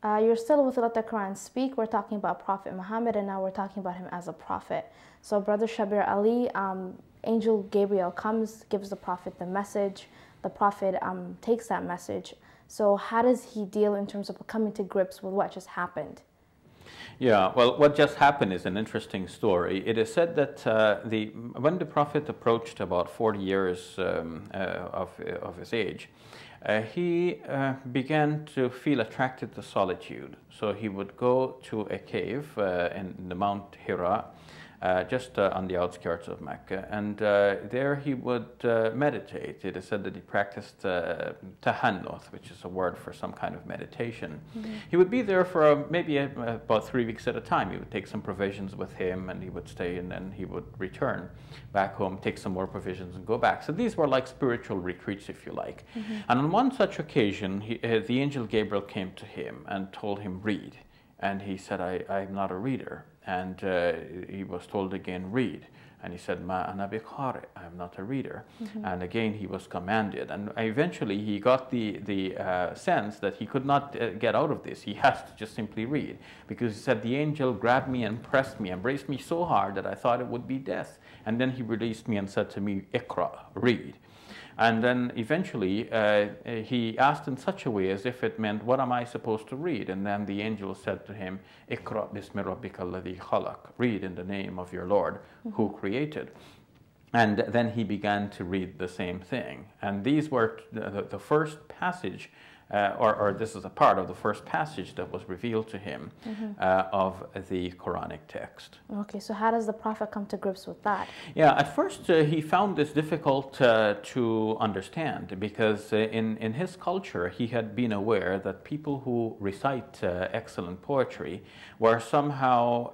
You're still with Let the Quran Speak. We're talking about Prophet Muhammad, and now we're talking about him as a prophet. So Brother Shabir Ali, Angel Gabriel comes, gives the Prophet the message. The Prophet takes that message. So how does he deal in terms of coming to grips with what just happened? Yeah, well, what just happened is an interesting story. It is said that when the Prophet approached about 40 years of his age, he began to feel attracted to solitude. So he would go to a cave in the Mount Hira, just on the outskirts of Mecca, and there he would meditate. It is said that he practiced tahannuth, which is a word for some kind of meditation. Mm-hmm. He would be there for maybe about 3 weeks at a time. He would take some provisions with him, and he would stay, and then he would return back home, take some more provisions, and go back. So these were like spiritual retreats, if you like. Mm-hmm. And on one such occasion, the angel Gabriel came to him and told him, read. And he said, I'm not a reader. And he was told again, read. And he said, Ma ana biqari, I'm not a reader. Mm-hmm. And again he was commanded. And eventually he got the sense that he could not get out of this. He has to just simply read. Because he said, the angel grabbed me and pressed me, embraced me so hard that I thought it would be death. And then he released me and said to me, Iqra, read. And then eventually he asked in such a way as if it meant, what am I supposed to read? And then the angel said to him, Iqra bismi rabbika alladhi khalaq. Read in the name of your Lord who created. And then he began to read the same thing. And these were the first passage, or this is a part of the first passage that was revealed to him of the Quranic text. Okay, so how does the Prophet come to grips with that? Yeah, at first he found this difficult to understand because in his culture he had been aware that people who recite excellent poetry were somehow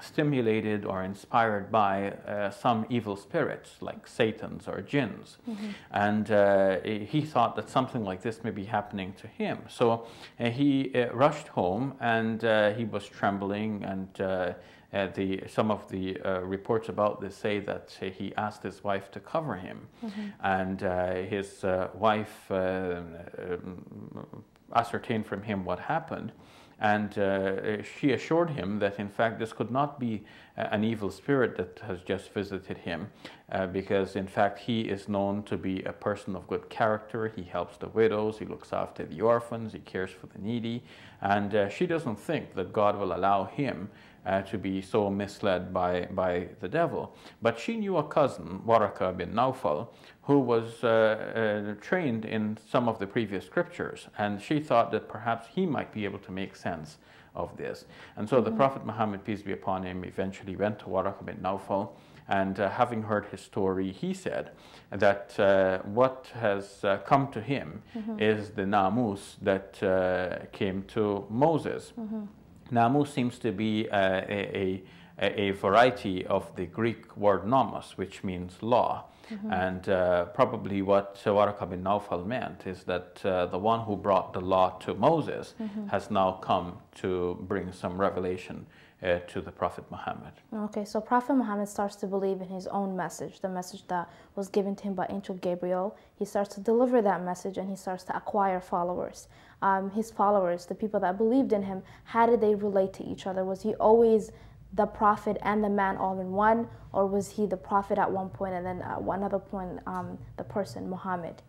stimulated or inspired by some evil spirits like Satans or jinns. And he thought that something like this may be happening to him. So he rushed home, and he was trembling, and some of the reports about this say that he asked his wife to cover him, and his wife ascertained from him what happened. And she assured him that in fact this could not be an evil spirit that has just visited him, because in fact he is known to be a person of good character. He helps the widows, he looks after the orphans, he cares for the needy, and she doesn't think that God will allow him to be so misled by the devil. But she knew a cousin, Waraka bin Nawfal, who was trained in some of the previous scriptures, and she thought that perhaps he might be able to make sense of this. And so the Prophet Muhammad, peace be upon him, eventually went to Waraka bin Nawfal, and having heard his story, he said that what has come to him is the namus that came to Moses. Namus seems to be a variety of the Greek word nomos, which means law. And probably what Waraka bin Nawfal meant is that the one who brought the law to Moses has now come to bring some revelation to the Prophet Muhammad. Okay, so Prophet Muhammad starts to believe in his own message, the message that was given to him by Angel Gabriel. He starts to deliver that message, and he starts to acquire followers. His followers, the people that believed in him, how did they relate to each other? Was he always the prophet and the man all in one, or was he the prophet at one point and then at another point the person, Muhammad?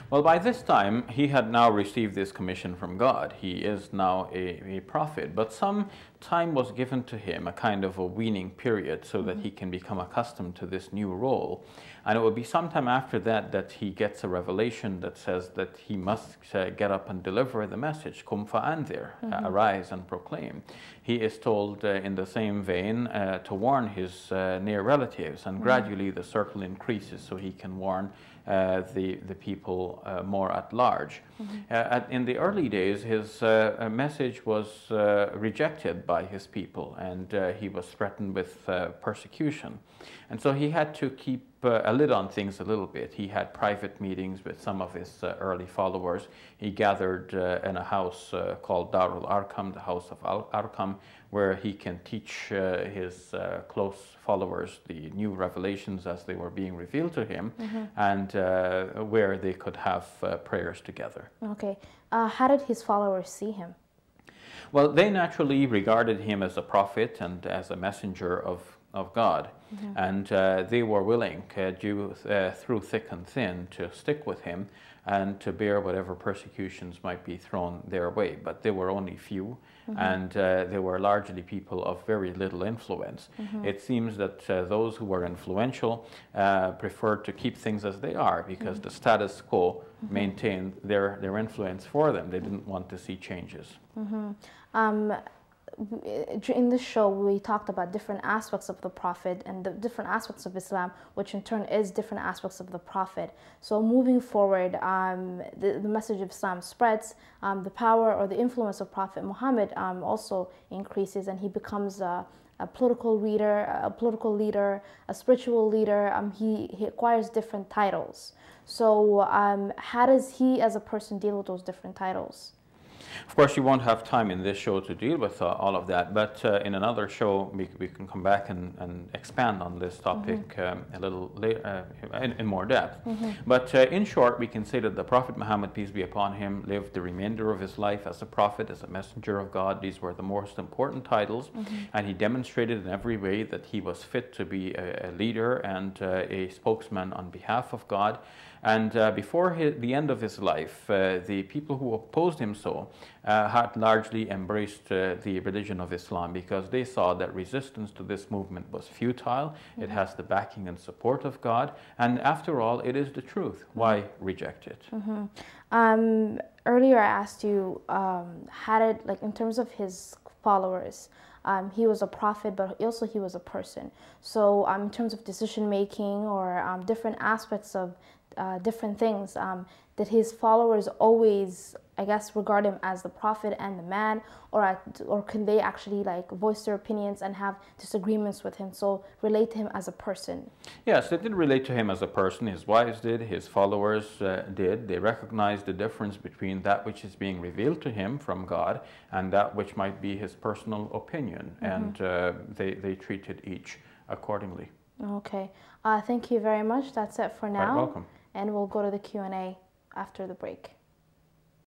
Well, by this time, he had now received this commission from God. He is now a prophet, but some time was given to him, a kind of a weaning period, so that he can become accustomed to this new role. And it will be sometime after that that he gets a revelation that says that he must get up and deliver the message, Kum fa'anzir, arise and proclaim. He is told in the same vein to warn his near relatives, and gradually the circle increases so he can warn the people more at large. In the early days, his message was rejected by his people, and he was threatened with persecution. And so he had to keep a lid on things a little bit. He had private meetings with some of his early followers. He gathered in a house called Darul Arqam, the house of Arqam, where he can teach his close followers the new revelations as they were being revealed to him, and where they could have prayers together. Okay. How did his followers see him? Well, they naturally regarded him as a prophet and as a messenger of God. And they were willing, through thick and thin, to stick with him and to bear whatever persecutions might be thrown their way. But they were only few, and they were largely people of very little influence. It seems that those who were influential preferred to keep things as they are, because the status quo maintained their influence for them. They didn't want to see changes. In this show, we talked about different aspects of the Prophet and the different aspects of Islam, which in turn is different aspects of the Prophet. So moving forward, the message of Islam spreads, the power or the influence of Prophet Muhammad also increases, and he becomes a political leader, a spiritual leader. He acquires different titles. So how does he as a person deal with those different titles? Of course, you won't have time in this show to deal with all of that, but in another show we can come back and expand on this topic a little later, in more depth. But in short, we can say that the Prophet Muhammad, peace be upon him, lived the remainder of his life as a prophet, as a messenger of God. These were the most important titles, and he demonstrated in every way that he was fit to be a leader and a spokesman on behalf of God. And before the end of his life, the people who opposed him had largely embraced the religion of Islam, because they saw that resistance to this movement was futile. It has the backing and support of God, and after all, it is the truth. Why reject it? Earlier I asked you, in terms of his followers, he was a prophet, but also he was a person. So in terms of decision making or different aspects of different things, did his followers always, I guess, regard him as the prophet and the man, or can they actually voice their opinions and have disagreements with him, so relate to him as a person? Yes, they did relate to him as a person. His wives did, his followers did. They recognized the difference between that which is being revealed to him from God and that which might be his personal opinion, and they treated each accordingly. Okay, thank you very much. That's it for now. Quite welcome. And we'll go to the Q&A after the break.